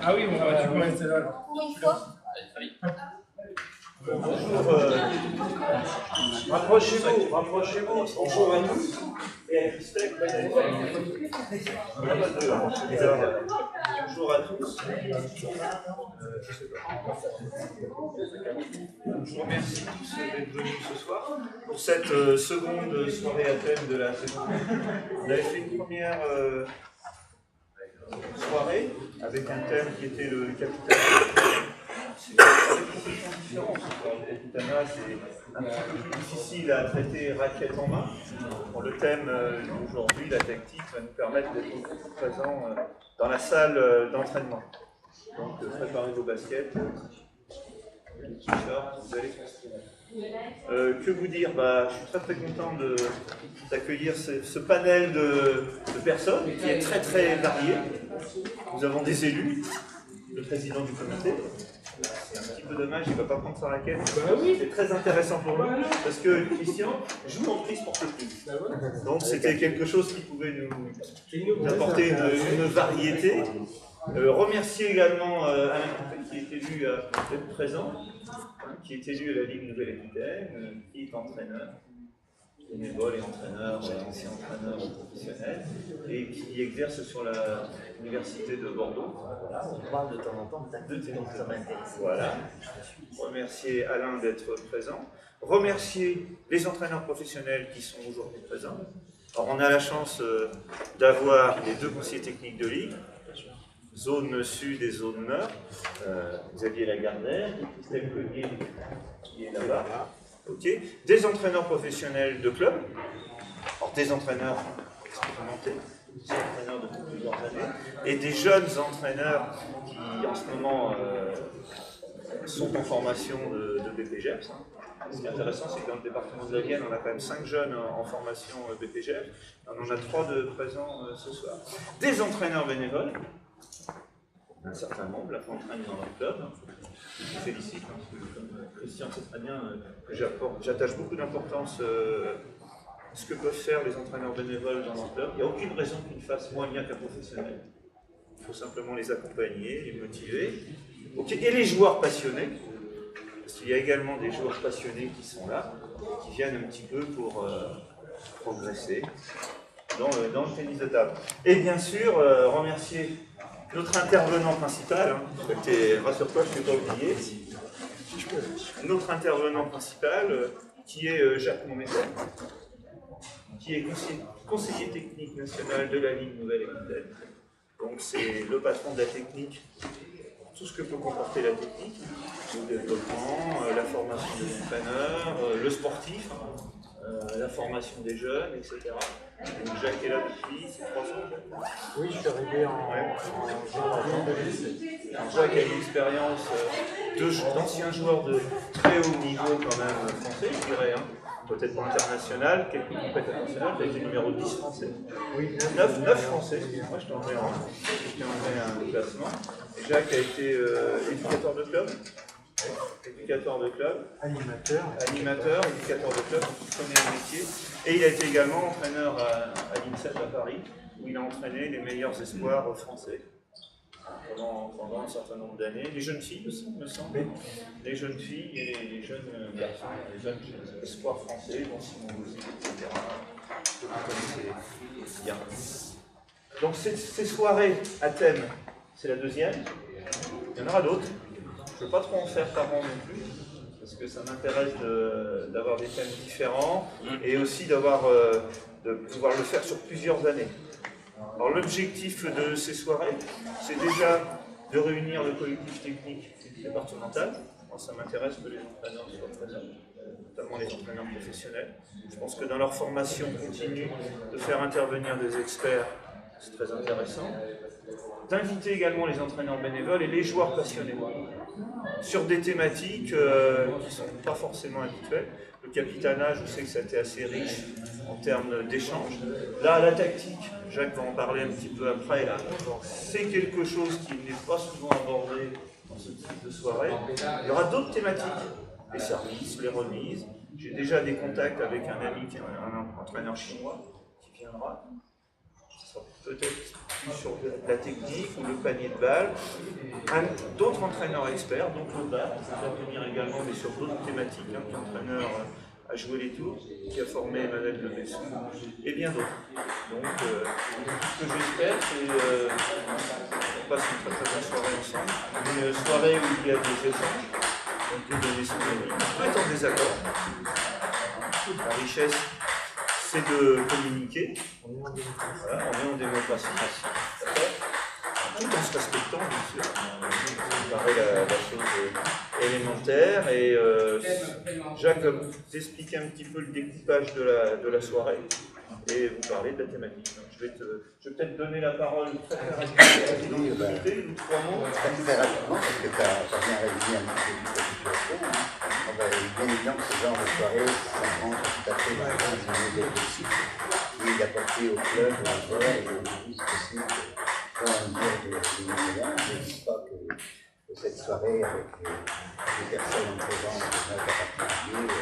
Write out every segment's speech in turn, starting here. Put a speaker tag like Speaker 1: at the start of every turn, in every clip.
Speaker 1: Ah oui, on va commencer là.
Speaker 2: Pour une fois.
Speaker 3: Bonjour, rapprochez-vous, bonjour à tous. Et à Christelle, bonjour à tous. Je vous remercie tous d'être venus ce soir pour cette seconde soirée à thème de la saison. On avait fait une première soirée avec un thème qui était le capital. C'est différent. Le Capitana, c'est un petit peu plus difficile à traiter raquette en main. Bon, le thème d'aujourd'hui, la tactique, va nous permettre d'être beaucoup plus présents dans la salle d'entraînement. Donc, préparez vos baskets, les t-shirts, vous allez construire. Que vous dire, je suis très content d'accueillir ce panel de personnes qui est très varié. Nous avons des élus, le président du comité. C'est un petit peu dommage, il ne va pas prendre sa raquette. C'est très intéressant pour nous, parce que Christian joue en prise sportive. Donc c'était quelque chose qui pouvait nous apporter une variété. Remercier également Alain Coupet, qui est élu à être présent, qui est élu à la Ligue Nouvelle-Aquitaine, qui est entraîneur, bénévole et entraîneur, ancien entraîneur professionnel, et qui exerce sur l'université de Bordeaux.
Speaker 4: Voilà, on parle de temps en temps de ça m'intéresse.
Speaker 3: Voilà. Remercier Alain d'être présent. Remercier les entraîneurs professionnels qui sont aujourd'hui présents. Alors, on a la chance d'avoir les deux conseillers techniques de ligue, zone sud et zone nord, Xavier Lagardère, Christelle Cognier qui est là-bas. Okay. Des entraîneurs professionnels de club, alors des entraîneurs expérimentés, des entraîneurs depuis plusieurs années, et des jeunes entraîneurs qui en ce moment sont en formation de BPGEPS. Ce qui est intéressant, c'est que dans le département de la Vienne, on a quand même 5 jeunes en formation BPGEPS, on en a 3 de présents ce soir. Des entraîneurs bénévoles, un certain nombre, là, entraînent dans leur club. Je vous félicite, parce que comme Christian sait très bien que j'attache beaucoup d'importance à ce que peuvent faire les entraîneurs bénévoles dans leur club. Il n'y a aucune raison qu'ils fassent moins bien qu'un professionnel. Il faut simplement les accompagner, les motiver. Okay. Et les joueurs passionnés, parce qu'il y a également des joueurs passionnés qui sont là, qui viennent un petit peu pour progresser dans le tennis de table. Et bien sûr, remercier notre intervenant principal, rassure-toi, je ne t'ai pas oublié, notre intervenant principal, qui est Jacques Monmétal, qui est conseiller technique national de la Ligue Nouvelle-Aquitaine. Donc c'est le patron de la technique, tout ce que peut comporter la technique, le développement, la formation des entraîneurs, le sportif, la formation des jeunes, etc. Donc Jacques est là depuis 3 ans.
Speaker 4: Oui, je suis arrivé en janvier 2017.
Speaker 3: Jacques a une expérience d'ancien joueur de très haut niveau quand même français, je dirais. Peut-être pas international, quelques compétitions internationales, tu as été numéro 10 français. Oui, 9 français, moi je t'en mets un classement. Et Jacques a été éducateur de club. Animateur, éducateur de club, donc il connaît le métier. Et il a été également entraîneur à l'INSEP à Paris, où il a entraîné les meilleurs espoirs français pendant un certain nombre d'années. Les jeunes filles aussi, me semble. Les jeunes filles et les jeunes garçons, les jeunes espoirs français, dont Simon Gauzy, etc. Que vous connaissez bien. Donc ces soirées à thème, c'est la deuxième. Il y en aura d'autres. Je ne veux pas trop en faire par an non plus, parce que ça m'intéresse d'avoir des thèmes différents et aussi de pouvoir le faire sur plusieurs années. Alors l'objectif de ces soirées, c'est déjà de réunir le collectif technique départemental. Moi, ça m'intéresse que les entraîneurs soient présents, notamment les entraîneurs professionnels. Je pense que dans leur formation continue, de faire intervenir des experts, c'est très intéressant. D'inviter également les entraîneurs bénévoles et les joueurs passionnés sur des thématiques qui ne sont pas forcément habituelles. Le Capitana, je sais que ça a été assez riche en termes d'échanges. Là, la tactique, Jacques va en parler un petit peu après, c'est quelque chose qui n'est pas souvent abordé dans ce type de soirée. Il y aura d'autres thématiques, les services, les remises. J'ai déjà des contacts avec un ami qui est un entraîneur chinois qui viendra. Ce sera peut-être plus sur la technique ou le panier de balles. D'autres entraîneurs experts, donc Claude Barre, qui va venir également, mais sur d'autres thématiques, qui est entraîneur à jouer les tours, qui a formé Emmanuel de Besson, et bien d'autres. Donc, ce que j'espère, c'est qu'on passe une très bonne soirée ensemble, une soirée où il y a des échanges, on peut donner son avis, on peut être en désaccord. La richesse, c'est de communiquer. Voilà, on est en démocratie. Tout en se respectant, bien sûr. Ça paraît la chose élémentaire. Et Jacques va vous expliquer un petit peu le découpage de la soirée et vous parler de la thématique. Donc, je vais peut-être donner la parole très rapidement à la présidente, 3 mots.
Speaker 1: Très rapidement, parce que tu as bien résumé un petit peu toute la situation. Bien évidemment que ce genre de soirée, ça rentre tout à fait dans le objectif qui est d'apporter au club la joie et le plus possible pour un dire de moyens. Je ne dis pas que cette soirée, avec les personnes en présence de notre particulier,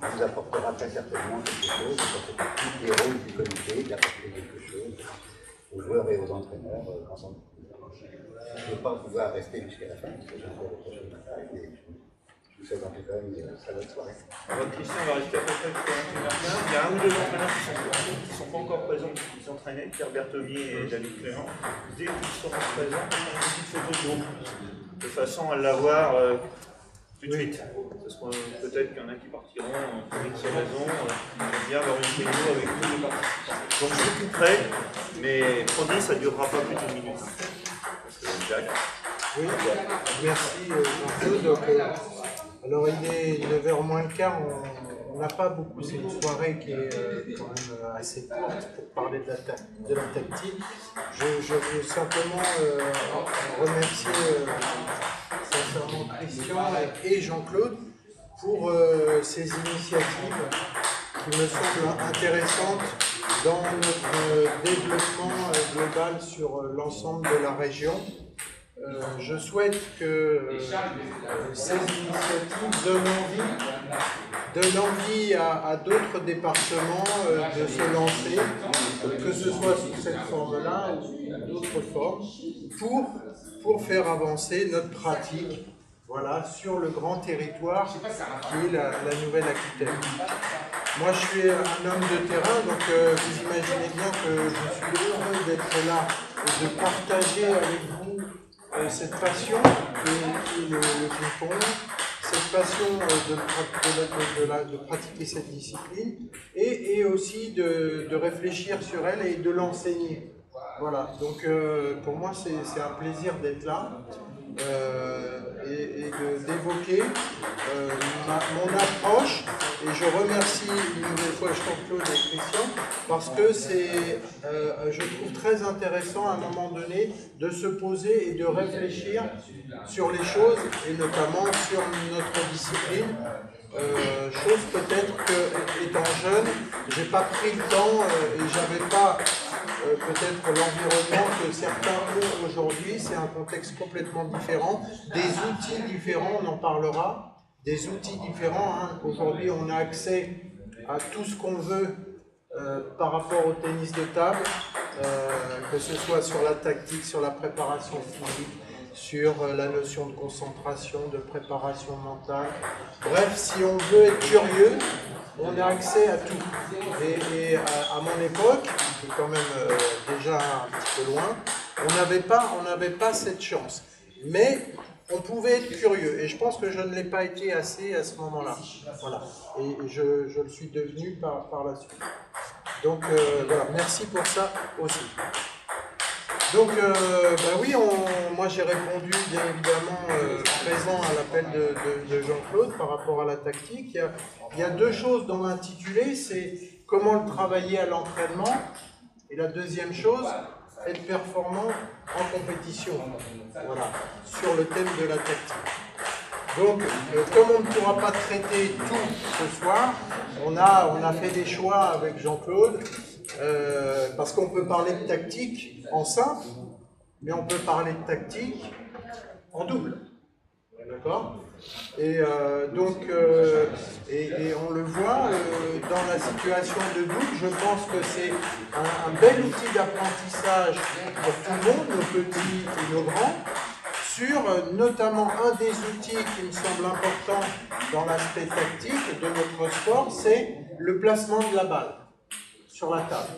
Speaker 1: vous apportera très certainement quelque chose, ça fait partie des rôles du comité d'apporter quelque chose aux joueurs et aux entraîneurs. Je ne veux pas pouvoir rester jusqu'à la fin, parce que j'ai encore autre chose à faire. Je vous souhaite en tout cas une très bonne soirée.
Speaker 3: Alors, Christian va rester à peu près jusqu'à 21h15. Il y a un ou deux entraîneurs qui ne sont pas encore présents, qui s'entraînaient, Pierre Berthomier et David Clément. Dès qu'ils seront présents, on fait une petite photo de groupe, de façon à l'avoir tout de suite. Parce que peut-être qu'il y en a qui partiront pour une seule raison. J'aime bien avoir une vidéo avec tous les participants. Donc je m'occuperai, mais promis, ça ne durera pas plus d'une minute. Jacques.
Speaker 4: Oui, merci Jean-Claude. Alors il est 9h moins le quart, on n'a pas beaucoup, c'est une soirée qui est quand même assez courte pour parler de la tactique. Je veux simplement remercier sincèrement Christian et Jean-Claude pour ces initiatives qui me semblent intéressantes dans notre développement global sur l'ensemble de la région. Je souhaite que ces initiatives donnent envie à d'autres départements de se lancer, que ce soit sous cette forme-là ou d'autres formes, pour faire avancer notre pratique, voilà, sur le grand territoire qui est la Nouvelle-Aquitaine. Moi, je suis un homme de terrain, donc vous imaginez bien que je suis heureux d'être là et de partager avec vous cette passion qui est le ping-pong, cette passion de pratiquer cette discipline et aussi de réfléchir sur elle et de l'enseigner. Voilà, donc pour moi c'est un plaisir d'être là et d'évoquer mon approche, et je remercie une nouvelle fois Jean-Claude et Christian parce que c'est, je trouve très intéressant à un moment donné de se poser et de réfléchir sur les choses et notamment sur notre discipline. Chose peut-être que étant jeune, j'ai pas pris le temps et j'avais pas peut-être l'environnement que certains ont aujourd'hui. C'est un contexte complètement différent, des outils différents, on en parlera, des outils différents. Hein. Aujourd'hui, on a accès à tout ce qu'on veut par rapport au tennis de table, que ce soit sur la tactique, sur la préparation physique, sur la notion de concentration, de préparation mentale. Bref, si on veut être curieux, on a accès à tout. Et à mon époque, qui est quand même déjà un petit peu loin, on n'avait pas cette chance. Mais on pouvait être curieux. Et je pense que je ne l'ai pas été assez à ce moment-là. Voilà. Et je le suis devenu par la suite. Donc voilà, merci pour ça aussi. Donc, oui, moi j'ai répondu bien évidemment présent à l'appel de Jean-Claude par rapport à la tactique. Il y a deux choses dans l'intitulé, c'est comment le travailler à l'entraînement, et la deuxième chose, être performant en compétition, voilà, sur le thème de la tactique. Donc, comme on ne pourra pas traiter tout ce soir, on a fait des choix avec Jean-Claude, parce qu'on peut parler de tactique en simple, mais on peut parler de tactique en double. D'accord? Et et on le voit dans la situation de doute, je pense que c'est un bel outil d'apprentissage pour tout le monde, nos petits et nos grands, sur notamment un des outils qui me semble important dans l'aspect tactique de notre sport, c'est le placement de la balle sur la table.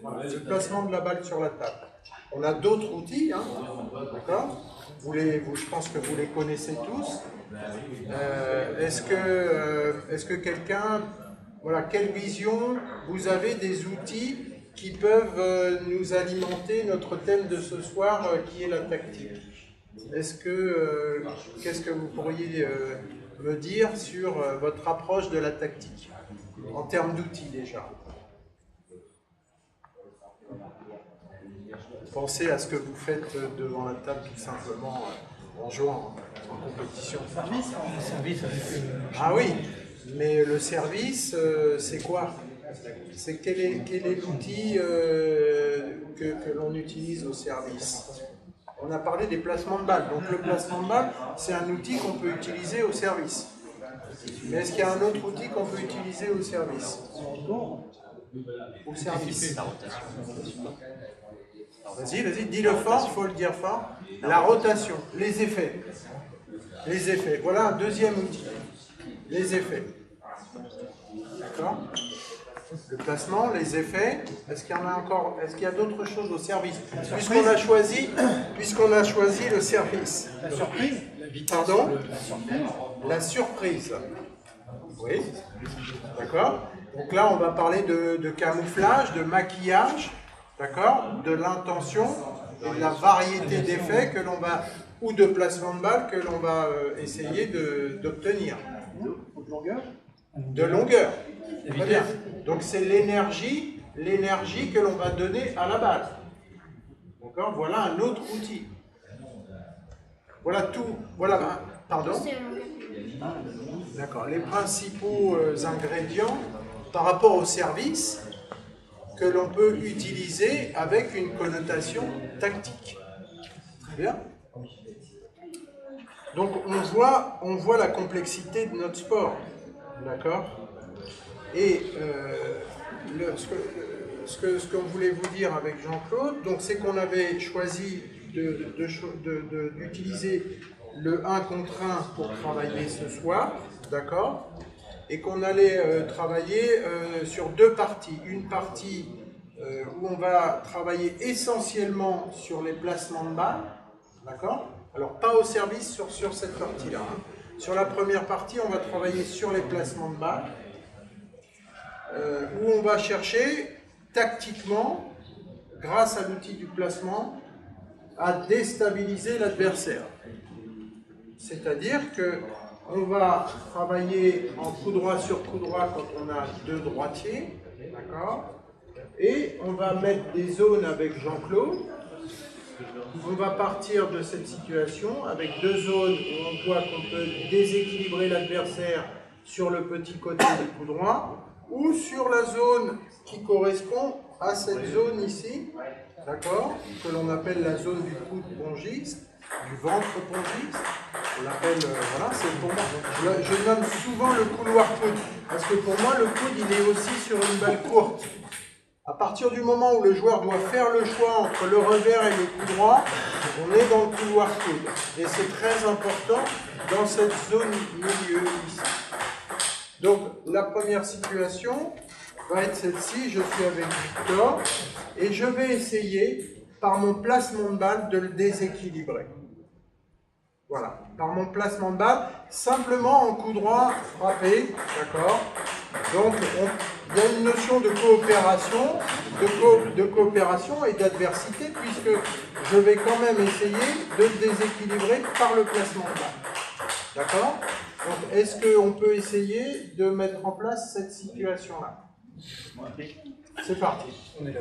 Speaker 4: Voilà, le placement de la balle sur la table. On a d'autres outils, hein, d'accord? Je pense que vous les connaissez tous. Est-ce que quelqu'un, voilà, quelle vision vous avez des outils qui peuvent nous alimenter notre thème de ce soir, qui est la tactique? Qu'est-ce que vous pourriez me dire sur votre approche de la tactique, en termes d'outils déjà? Pensez à ce que vous faites devant la table tout simplement en jouant en compétition.
Speaker 2: Service avec
Speaker 4: Ah oui, mais le service, c'est quoi? C'est quel est l'outil que l'on utilise au service? On a parlé des placements de balles. Donc le placement de balles, c'est un outil qu'on peut utiliser au service. Mais est-ce qu'il y a un autre outil qu'on peut utiliser au service? Au service. Vas-y, dis-le fort, il faut le dire fort. La rotation, les effets. Les effets. Voilà un deuxième outil. Les effets. D'accord? Le placement, les effets. Est-ce qu'il y en a encore? Est-ce qu'il y a d'autres choses au service? Puisqu'on a choisi le service.
Speaker 2: la surprise,
Speaker 4: Pardon? La surprise. Oui. D'accord? Donc là, on va parler de camouflage, de maquillage, d'accord? De l'intention et de la variété d'effets que l'on va, ou de placement de balle que l'on va essayer d'obtenir.
Speaker 2: de longueur.
Speaker 4: De longueur. Très bien. Donc c'est l'énergie que l'on va donner à la balle. D'accord? Voilà un autre outil. Voilà tout. Voilà. Pardon? D'accord. Les principaux ingrédients par rapport au service que l'on peut utiliser avec une connotation tactique. Très bien. Donc on voit la complexité de notre sport. D'accord? Et ce qu'on voulait vous dire avec Jean-Claude, donc c'est qu'on avait choisi d'utiliser le 1 contre 1 pour travailler ce soir, d'accord? Et qu'on allait travailler sur deux parties. Une partie où on va travailler essentiellement sur les placements de balles, d'accord? Alors pas au service sur cette partie-là. Hein. Sur la première partie, on va travailler sur les placements de balles, où on va chercher tactiquement, grâce à l'outil du placement, à déstabiliser l'adversaire. C'est-à-dire que on va travailler en coup droit sur coup droit quand on a deux droitiers, d'accord? Et on va mettre des zones avec Jean-Claude. On va partir de cette situation avec deux zones où on voit qu'on peut déséquilibrer l'adversaire sur le petit côté du coup droit ou sur la zone qui correspond à cette zone ici, d'accord, que l'on appelle la zone du coude pongiste, du ventre pongiste. On l'appelle, voilà, c'est pour moi. Je nomme souvent le couloir coude, parce que pour moi, le coude, il est aussi sur une balle courte. À partir du moment où le joueur doit faire le choix entre le revers et le coup droit, on est dans le couloir coude. Et c'est très important dans cette zone milieu ici. Donc la première situation va être celle-ci. Je suis avec Victor et je vais essayer, par mon placement de balle, de le déséquilibrer. Voilà, par mon placement de balle, simplement en coup droit frappé, d'accord? Donc, il y a une notion de coopération et d'adversité, puisque je vais quand même essayer de le déséquilibrer par le placement de balle. D'accord? Donc, est-ce qu'on peut essayer de mettre en place cette situation-là? C'est parti.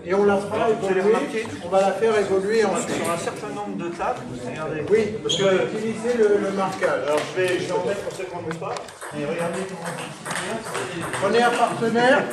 Speaker 4: Et on la fera évoluer, on va la faire évoluer ensuite.
Speaker 3: Sur un certain nombre de tables, regardez.
Speaker 4: Oui, parce que utiliser le marquage.
Speaker 3: Alors je vais en mettre pour ceux qu'on ne veut pas. Et regardez comment.
Speaker 4: Prenez un partenaire.